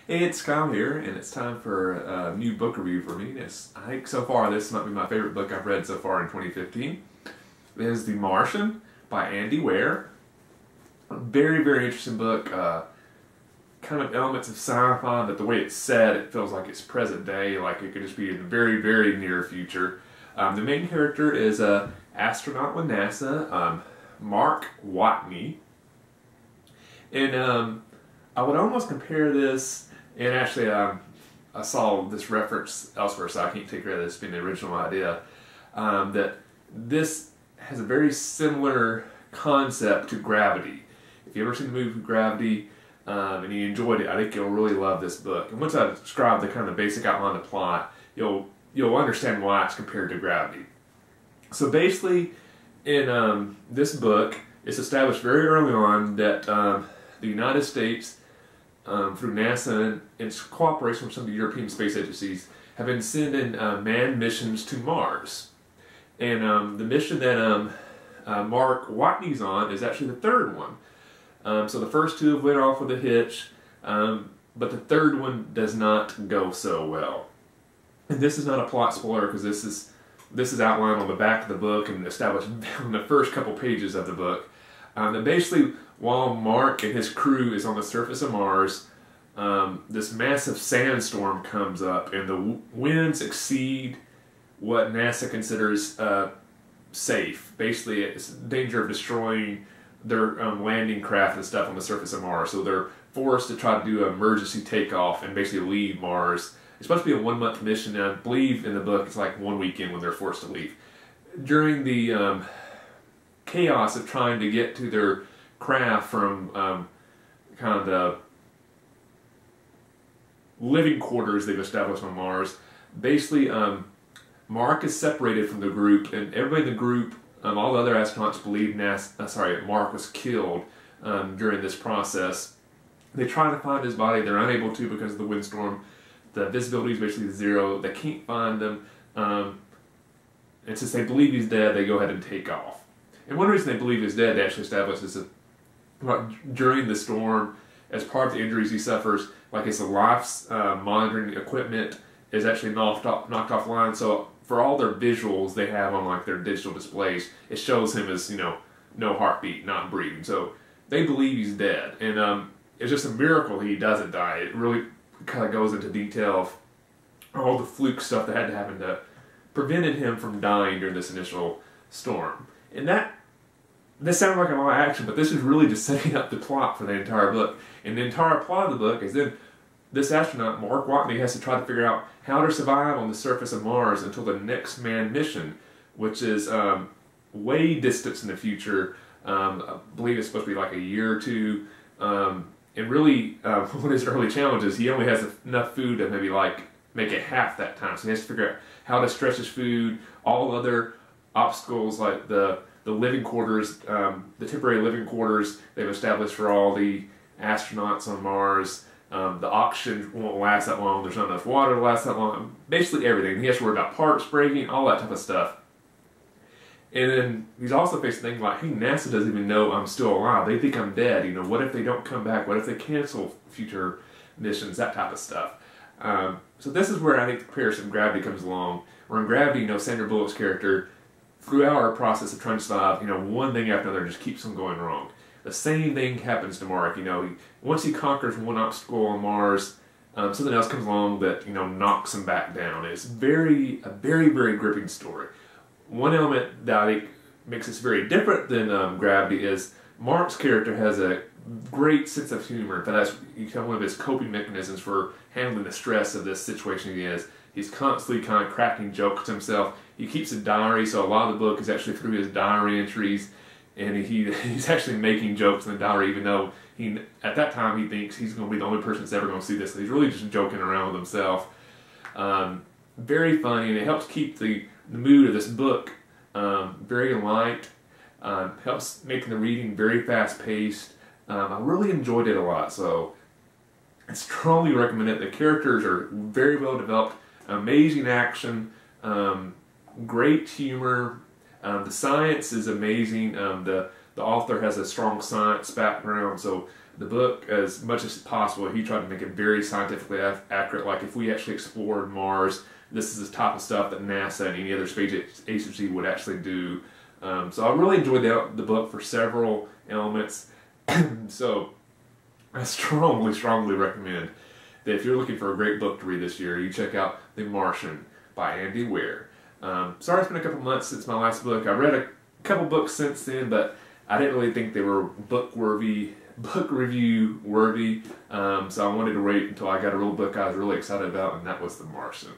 Hey, it's Kyle here, and it's time for a new book review for me. I think so far this might be my favorite book I've read so far in 2015. It is The Martian by Weir. A very, very interesting book. Kind of elements of sci-fi, but the way it's set, it feels like it's present day, like it could just be in the very, very near future. The main character is an astronaut with NASA, Mark Watney. And I would almost compare this, and actually I saw this reference elsewhere, so I can't take credit of this being the original idea, that this has a very similar concept to Gravity. If you've ever seen the movie Gravity and you enjoyed it, I think you'll really love this book. And once I describe the kind of basic outline of the plot, you'll understand why it's compared to Gravity. So basically, in this book, it's established very early on that the United States, through NASA and its cooperation with some of the European space agencies, have been sending manned missions to Mars. And the mission that Mark Watney's on is actually the third one. So the first two have went off with a hitch, but the third one does not go so well. And this is not a plot spoiler because this is outlined on the back of the book and established in the first couple pages of the book. That basically, while Mark and his crew is on the surface of Mars, this massive sandstorm comes up and the winds exceed what NASA considers safe. Basically, it's danger of destroying their landing craft and stuff on the surface of Mars. So they're forced to try to do an emergency takeoff and basically leave Mars. It's supposed to be a 1-month mission, and I believe in the book it's like 1 weekend when they're forced to leave. During the chaos of trying to get to their craft from kind of the living quarters they've established on Mars, basically Mark is separated from the group, and everybody in the group, all the other astronauts believe Mark was killed during this process. They try to find his body, they're unable to because of the windstorm. The visibility is basically zero, they can't find him, and since they believe he's dead, they go ahead and take off. And one reason they believe he's dead, they actually establish, is that during the storm, as part of the injuries he suffers, like his life monitoring equipment is actually knocked offline. So for all their visuals they have on like their digital displays, it shows him as, no heartbeat, not breathing. So they believe he's dead, and it's just a miracle he doesn't die. It really kind of goes into detail of all the fluke stuff that had to happen to prevented him from dying during this initial storm. And this sounds like a lot of action, but this is really just setting up the plot for the entire book. And the entire plot of the book is then this astronaut, Mark Watney, has to try to figure out how to survive on the surface of Mars until the next manned mission, which is way distant in the future. I believe it's supposed to be like a year or two. And really, one of his early challenges, he only has enough food to maybe like make it half that time. So he has to figure out how to stretch his food, all other obstacles like the living quarters, the temporary living quarters they've established for all the astronauts on Mars. The oxygen won't last that long, there's not enough water to last that long. Basically everything. He has to worry about parts breaking, all that type of stuff. And then he's also facing things like, hey, NASA doesn't even know I'm still alive. They think I'm dead. What if they don't come back? What if they cancel future missions? That type of stuff. So this is where I think the comparison of Gravity comes along. Where in Gravity, Sandra Bullock's character, throughout our process of trying to survive, one thing after another just keeps on going wrong. The same thing happens to Mark. Once he conquers one obstacle on Mars, something else comes along that knocks him back down. It's a very, very gripping story. One element that I think makes this very different than Gravity is Mark's character has a great sense of humor. In fact, that's one of his coping mechanisms for handling the stress of this situation he is. He's constantly kind of cracking jokes to himself. He keeps a diary, so a lot of the book is actually through his diary entries, and he's actually making jokes in the diary, even though at that time he thinks he's going to be the only person that's ever going to see this. So he's really just joking around with himself. Very funny, and it helps keep the mood of this book very light. Helps making the reading very fast-paced. I really enjoyed it a lot, so I strongly recommend it. The characters are very well developed, amazing action, great humor. The science is amazing. The author has a strong science background, so The book, as much as possible, he tried to make it very scientifically accurate. Like if we actually explored Mars, this is the type of stuff that NASA and any other space agency would actually do. So I really enjoyed the book for several elements. So I strongly recommend that if you're looking for a great book to read this year, you check out The Martian by Andy Weir. Sorry it's been a couple months since my last book. I read a couple books since then, but I didn't really think they were book review worthy. So I wanted to wait until I got a real book I was really excited about, and that was The Martian.